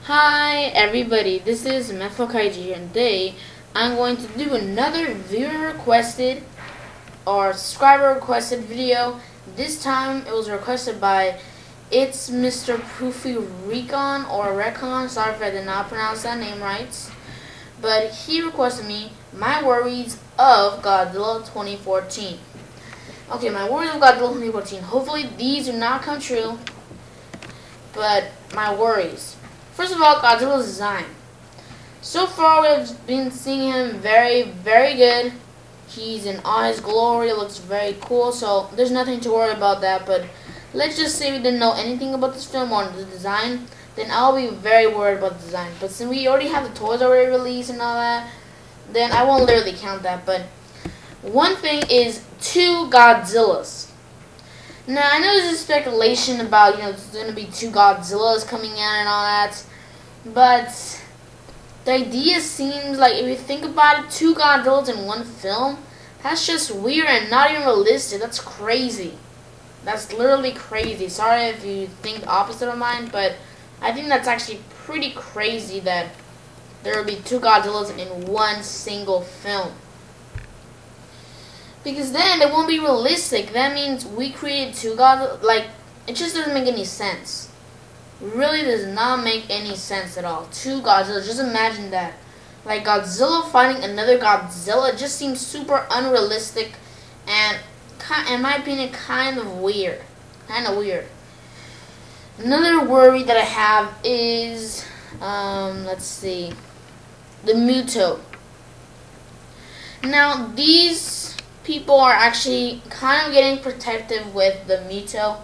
Hi everybody, this is Itzmrpoofyrecon, and today I'm going to do another viewer requested or subscriber requested video. This time it was requested by Itzmrpoofyrecon or Recon, sorry if I did not pronounce that name right. But he requested me my worries of Godzilla 2014. Okay, my worries of Godzilla 2014. Hopefully these do not come true, but my worries. First of all, Godzilla's design. So far, we've been seeing him very, very good. He's in all his glory. It looks very cool, so there's nothing to worry about that. But let's just say we didn't know anything about this film or the design, then I'll be very worried about the design. But since we already have the toys already released and all that, then I won't literally count that. But one thing is 2 Godzillas. Now, I know there's a speculation about, there's going to be 2 Godzillas coming out and all that, but the idea seems like, if you think about it, 2 Godzillas in one film, that's just weird and not even realistic. That's crazy. That's literally crazy. Sorry if you think the opposite of mine, but I think that's actually pretty crazy that there will be 2 Godzillas in one single film. Because then it won't be realistic. That means we created 2 Godzilla. Like, it just doesn't make any sense. Really does not make any sense at all. 2 Godzilla. Just imagine that. Like, Godzilla fighting another Godzilla. It just seems super unrealistic. And, in my opinion, kind of weird. Another worry that I have is, let's see, the Muto. Now, these people are actually kind of getting protective with the Muto,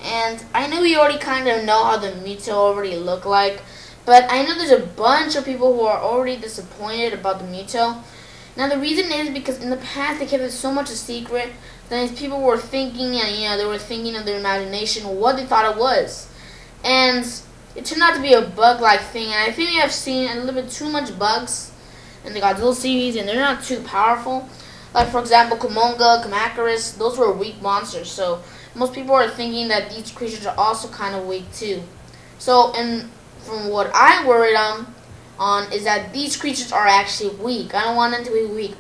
and I know we already kind of know how the Muto already look like, but I know there's a bunch of people who are already disappointed about the Muto. Now the reason is because in the past they kept it so much a secret that these people were thinking, and they were thinking of their imagination what they thought it was, and it turned out to be a bug-like thing. And I think we have seen a little bit too much bugs in the Godzilla series, and they're not too powerful. Like, for example, Kumonga, Kamacuras, those were weak monsters. So, most people are thinking that these creatures are also kind of weak, too. So, and from what I'm worried on is that these creatures are actually weak. I don't want them to be weak.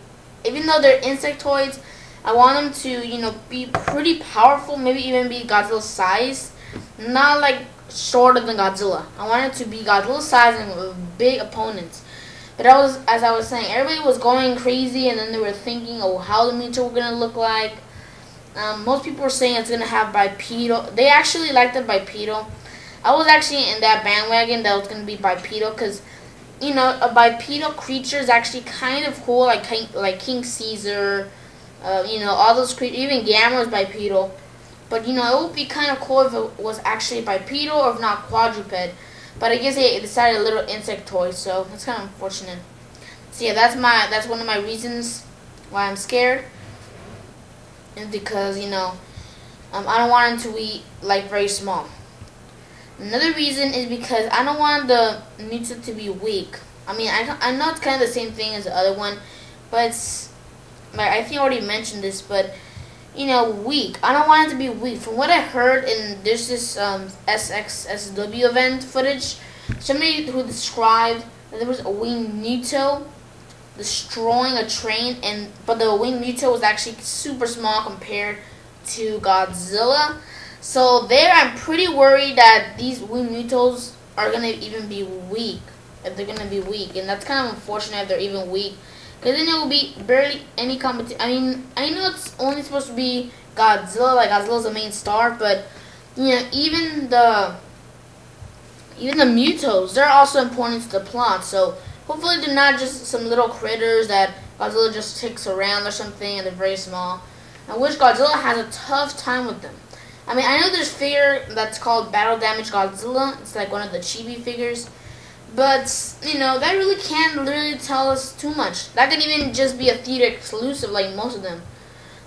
Even though they're insectoids, I want them to, be pretty powerful, maybe even be Godzilla's size. Not, like, shorter than Godzilla. I want it to be Godzilla's size and with big opponents. But as I was saying, everybody was going crazy, and then they were thinking, how the Muto were gonna look like. Most people were saying it's gonna have bipedal. They actually liked the bipedal. I was actually in that bandwagon that was gonna be bipedal, because a bipedal creature is actually kind of cool, like King Caesar. All those creatures, even Gamma is bipedal. But it would be kind of cool if it was actually bipedal or if not quadruped. But I guess they decided a little insectoid, so that's kind of unfortunate. So yeah, that's one of my reasons why I'm scared. And because, I don't want them to be, like, very small. Another reason is because I don't want the Muto to be weak. I mean, I know it's kind of the same thing as the other one, but it's, like, I think I already mentioned this, but weak. I don't want it to be weak. From what I heard, and there's this SXSW event footage, somebody who described that there was a winged Muto destroying a train, but the winged Muto was actually super small compared to Godzilla. So there, I'm pretty worried that these winged Mutos are gonna even be weak. If they're gonna be weak, and that's kind of unfortunate if they're even weak. Because then it will be barely any competition. I mean, I know it's only supposed to be Godzilla, like Godzilla's the main star, but even the Mutos, they're also important to the plot. So hopefully they're not just some little critters that Godzilla just takes around or something, and they're very small. I wish Godzilla has a tough time with them. I mean, I know there's a figure that's called Battle Damage Godzilla. It's like one of the chibi figures. But, that really can't really tell us too much. That could even just be a theater exclusive, like most of them.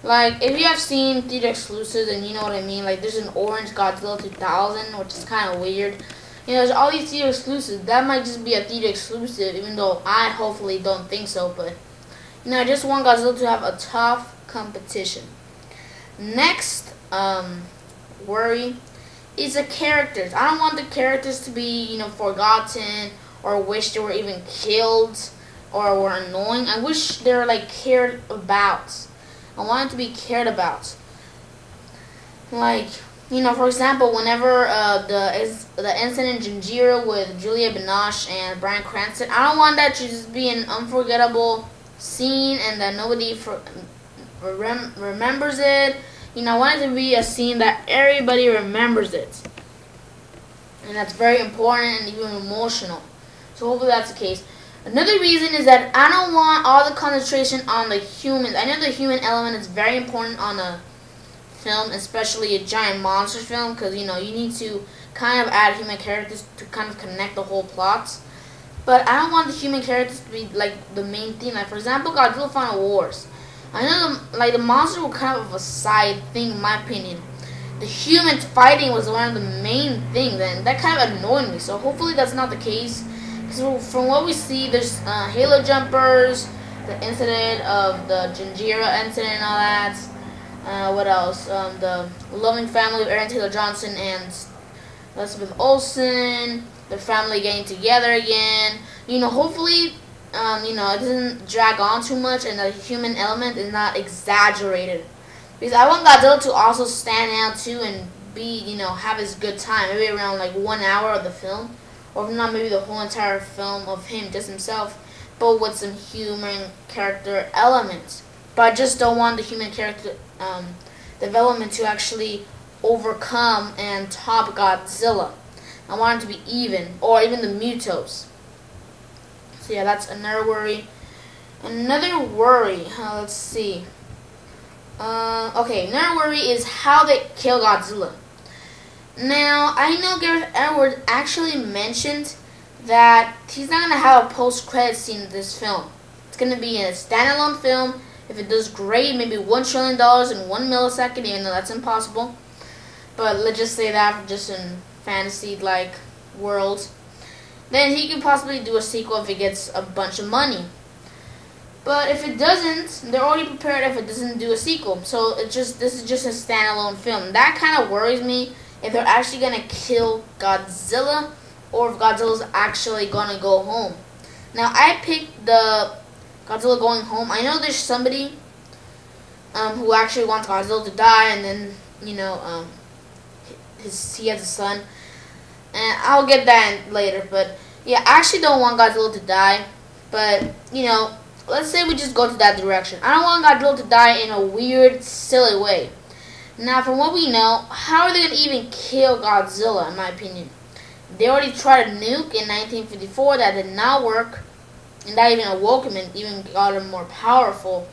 Like, if you have seen theater exclusives, and you know what I mean, like, there's an orange Godzilla 2000, which is kind of weird. There's all these theater exclusives. That might just be a theater exclusive, even though I hopefully don't think so. But, I just want Godzilla to have a tough competition. Next, worry is the characters. I don't want the characters to be, forgotten or wish they were even killed or were annoying. I wish they were like cared about. I want it to be cared about. Like, for example, whenever the incident in Jinjiro with Julia Binoche and Bryan Cranston, I don't want that to just be an unforgettable scene and that nobody remembers it. I want it to be a scene that everybody remembers it. And that's very important and even emotional. So hopefully that's the case. Another reason is that I don't want all the concentration on the humans. I know the human element is very important on a film, especially a giant monster film, because you need to kind of add human characters to kind of connect the whole plots. But I don't want the human characters to be like the main theme. Like for example, Godzilla Final Wars. I know the monsters were kind of a side thing in my opinion. The humans fighting was one of the main things, and that kind of annoyed me. So hopefully that's not the case. Because from what we see, there's Halo jumpers, the incident of the Jinjiro incident and all that. What else? The loving family of Aaron Taylor Johnson and Elizabeth Olsen. Their family getting together again. Hopefully, it doesn't drag on too much and the human element is not exaggerated. Because I want Godzilla to also stand out too and be, have his good time. Maybe around like 1 hour of the film. Or if not, maybe the whole entire film of him, just himself. But with some human character elements. But I just don't want the human character development to actually overcome and top Godzilla. I want it to be even. Or even the Mutos. So yeah, that's another worry. Another worry, let's see. Okay, another worry is how they kill Godzilla. Now, I know Gareth Edwards actually mentioned that he's not going to have a post-credit scene in this film. It's going to be a standalone film. If it does great, maybe $1 trillion in 1 millisecond, even though that's impossible. But let's just say that just in fantasy-like world. Then he could possibly do a sequel if it gets a bunch of money. But if it doesn't, they're already prepared if it doesn't do a sequel. So this is just a standalone film. That kind of worries me if they're actually going to kill Godzilla or if Godzilla's actually going to go home. Now, I picked the Godzilla going home. I know there's somebody who actually wants Godzilla to die and then, he has a son. And I'll get that later, but yeah, I actually don't want Godzilla to die. But, let's say we just go to that direction. I don't want Godzilla to die in a weird, silly way. Now, from what we know, how are they going to even kill Godzilla, in my opinion? They already tried a nuke in 1954 that did not work. And that even awoke him and even got him more powerful.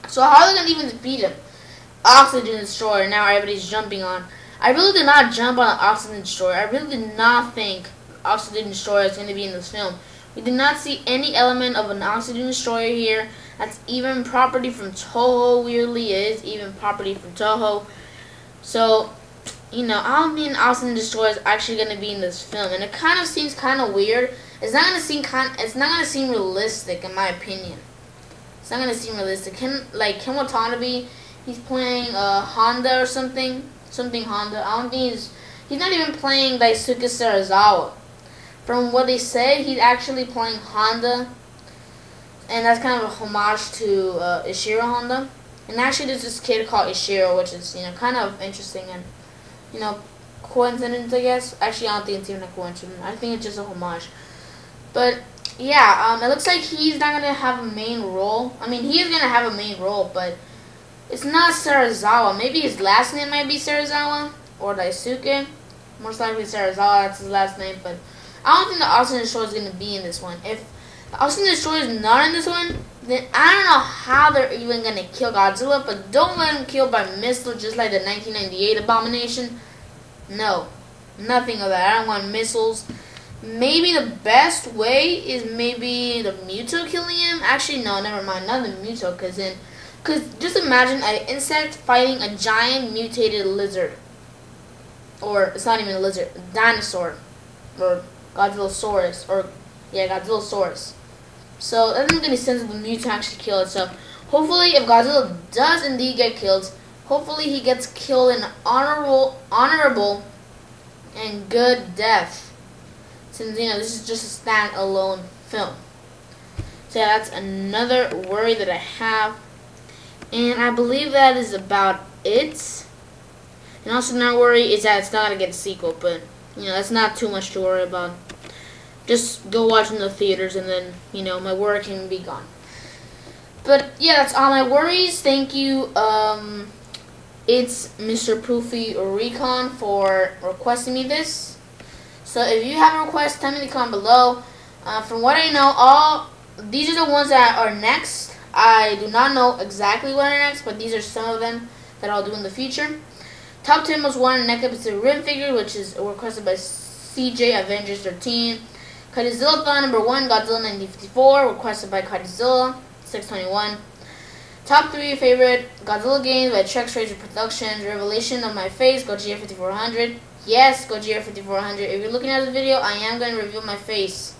So how are they going to even defeat him? Oxygen Destroyer, now everybody's jumping on. I really did not jump on an Oxygen Destroyer. I really did not think Oxygen Destroyer is going to be in this film. We did not see any element of an Oxygen Destroyer here. That's even property from Toho, weirdly is even property from Toho. So, I don't think an Oxygen Destroyer is actually going to be in this film. And it kind of seems kind of weird. It's not going to seem realistic, in my opinion. It's not going to seem realistic. Ken Watanabe, he's playing Honda or something. Something Honda. I don't think he's not even playing Daisuke Serizawa. From what they say, he's actually playing Honda. And that's kind of a homage to Ishiro Honda. And actually there's this kid called Ishiro, which is, kind of interesting and, coincidence, I guess. Actually, I don't think it's even a coincidence. I think it's just a homage. But, yeah, it looks like he's not going to have a main role. I mean, he is going to have a main role, but it's not Serizawa. Maybe his last name might be Serizawa or Daisuke. Most likely Serizawa, that's his last name. But I don't think the Oxygen Destroyer is going to be in this one. If the Oxygen Destroyer is not in this one, then I don't know how they're even going to kill Godzilla. But don't let him kill by missile just like the 1998 Abomination. No, nothing of that. I don't want missiles. Maybe the best way is maybe the Muto killing him. Actually, no, never mind. Not the Muto, because just imagine an insect fighting a giant mutated lizard. Or, it's not even a lizard, a dinosaur. Or Godzillasaurus. Or, yeah, Godzillasaurus. So, that doesn't make any sense if the Muto actually kill it. So, hopefully, if Godzilla does indeed get killed, hopefully he gets killed in an honorable and good depth, since this is just a standalone film. So yeah, that's another worry that I have, and I believe that is about it. And also another worry is that it's not gonna get a sequel, but that's not too much to worry about. Just go watch in the theaters, and then my worry can be gone. But yeah, that's all my worries. Thank you, Itzmrpoofyrecon, for requesting me this. So if you have a request, tell me in the comment below. From what I know, these are the ones that are next. I do not know exactly what are next, but these are some of them that I'll do in the future. Top 10 most wanted neck episode Rim figure, which is requested by CJ Avengers 13. Godzilla number 1, Godzilla 1954, requested by Godzilla 621. Top 3 favorite Godzilla games by Trex Razor Productions. Revelation of my face, Godzilla 5400. Yes, Godzilla 5400. If you're looking at the video, I am going to reveal my face.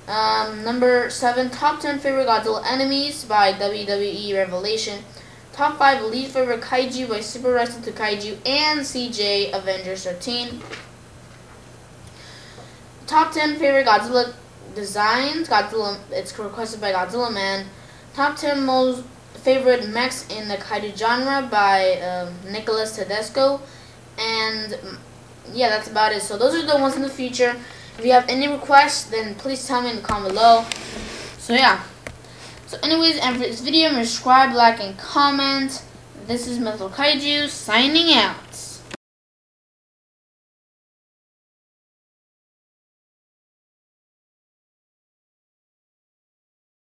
Number 7, top 10 favorite Godzilla enemies by WWE Revelation. Top 5 least favorite kaiju by Super Wrestling to Kaiju and CJ Avengers 13. Top 10 favorite Godzilla designs. It's requested by Godzilla Man. Top 10 most favorite mechs in the kaiju genre by Nicholas Tedesco. And yeah, that's about it. So those are the ones in the future. If you have any requests, then please tell me in the comment below. So yeah. So anyways, and for this video, subscribe, like, and comment. This is Metal Kaiju signing out.